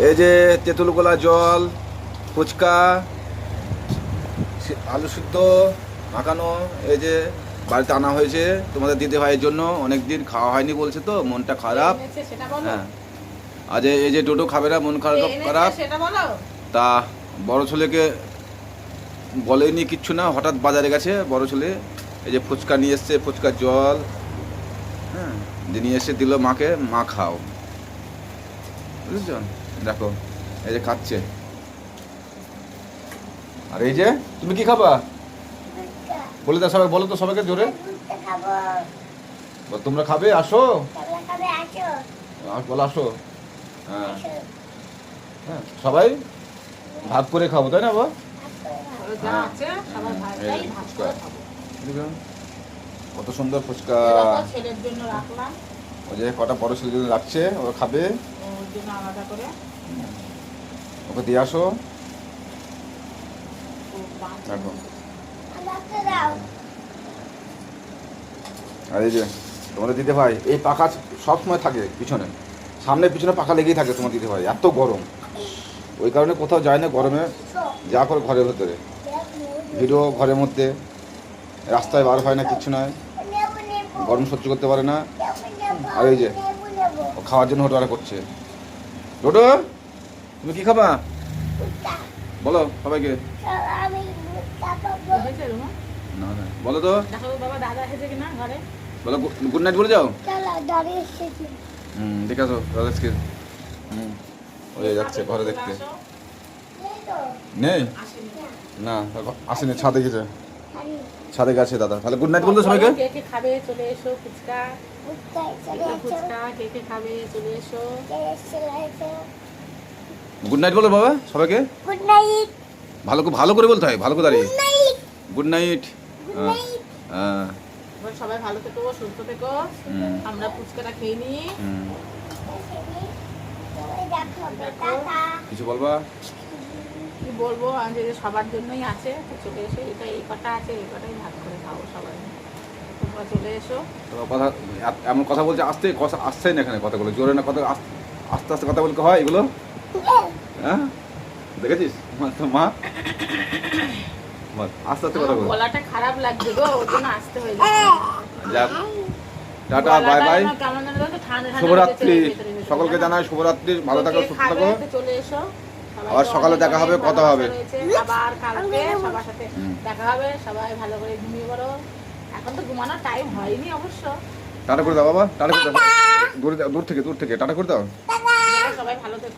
এই যে তেঁতুল গোলা জল, ফুচকা, আলু সিদ্ধ মাখানো, এই যে বাড়িতে আনা হয়েছে তোমাদের দিদি ভাইয়ের জন্য। অনেক দিন খাওয়া হয়নি বলছে, তো মনটা খারাপ। হ্যাঁ, আজ এই যে টোটো খাবে না, মন খারাপ। তা বড় ছেলেকে বলেনি কিচ্ছু না, হঠাৎ বাজারে গেছে বড় ছেলে। এই যে ফুচকা নিয়ে এসছে, ফুচকার জল, হ্যাঁ, যে নিয়ে এসে দিল মাকে, মা খাও, বুঝেছ? দেখো এই যে খাচ্ছে। আর এই যে তুমি কি খাবা বলে দাও সবাই, বলো তো সবাইকে জোরে। তোমরা খাবে, আসো, বলো আসো। হ্যাঁ হ্যাঁ, সবাই ভাগ করে খাবো, তাই না? কত সুন্দর ফুচকা। ওই যে কটা বড় ছেলের জন্য রাখছে, ও খাবে, ওকে দিয়ে আসো। দেখো, আর এই যে তোমাদের দিতে ভাই এই পাখা সবসময় থাকে পিছনে, সামনে পিছনে পাখা লেগেই থাকে তোমার দিতে ভাই, এত গরম। ওই কারণে কোথাও যায় না গরমে, যা করে ঘরের ভেতরে, ভিডিও ঘরের মধ্যে, রাস্তায় বার হয় না, কিচ্ছু নয়, গরম সহ্য করতে পারে না। আর এই যে ও খাওয়ার জন্য হোটালা করছে। টোটো, তুমি কি খাবা বলো সবাইকে। না না, বলো তো, বলো গুড নাইট বলে যাও। দেখে আসো রাজেশকে। ওই যাচ্ছে ঘরে দেখতে। নেই না, আসেনি, ছাদে গেছে, ছাদে গেছে দাদা। তাহলে গুড নাইট বলতো সবাইকে। কে কে খাবে চলে এসো, ফুচকা ফুচকা কে কে খাবে চলে এসো। গুড নাইট বলো বাবা সবাইকে। Good night. ভালো করে বলতে হয়, ভালো করে দাঁড়িয়ে। Good night. হ্যাঁ, সবাই ভালো থেকো, সুস্থ থেকো। আমরা ফুচকাটা খেয়ে নিই। কিছু বলবা? কি বলবো, আজ যে সবার জন্যই আছে, তো চলে এসো। এটা এই কটা আছে, এই কটাই ভাগ করে খাবো সবাই। তোমরা চলে এসো। কথা এমন কথা বলছে, আসতে আসছেই না এখানে কথাগুলো, জোরে না, কথা আস্তে আস্তে কথা বলতে হয় এগুলো। হ্যাঁ, দেখেছিস মা, আস্তে আস্তে কথা বল। গলাটা খারাপ লাগছে গো, ওর জন্য আসতে হয়ে যাক, টাটা, বাই বাই, শুভরাত্রি। সকলকে জানাই শুভরাত্রি, ভালো থাকো, সুস্থ থাকো। চলে এসো, আবার সকালে দেখা হবে, কথা হবে। আবার কালকে সবার সাথে দেখা হবে। সবাই ভালো করে ঘুমিয়ে পড়ো। এখন তো ঘুমানোর টাইম হয়নি অবশ্য। টাটা করে দাও বাবা, টাটা করে দাও, দূর থেকে টাটা করে দাও। সবাই ভালো থেকো।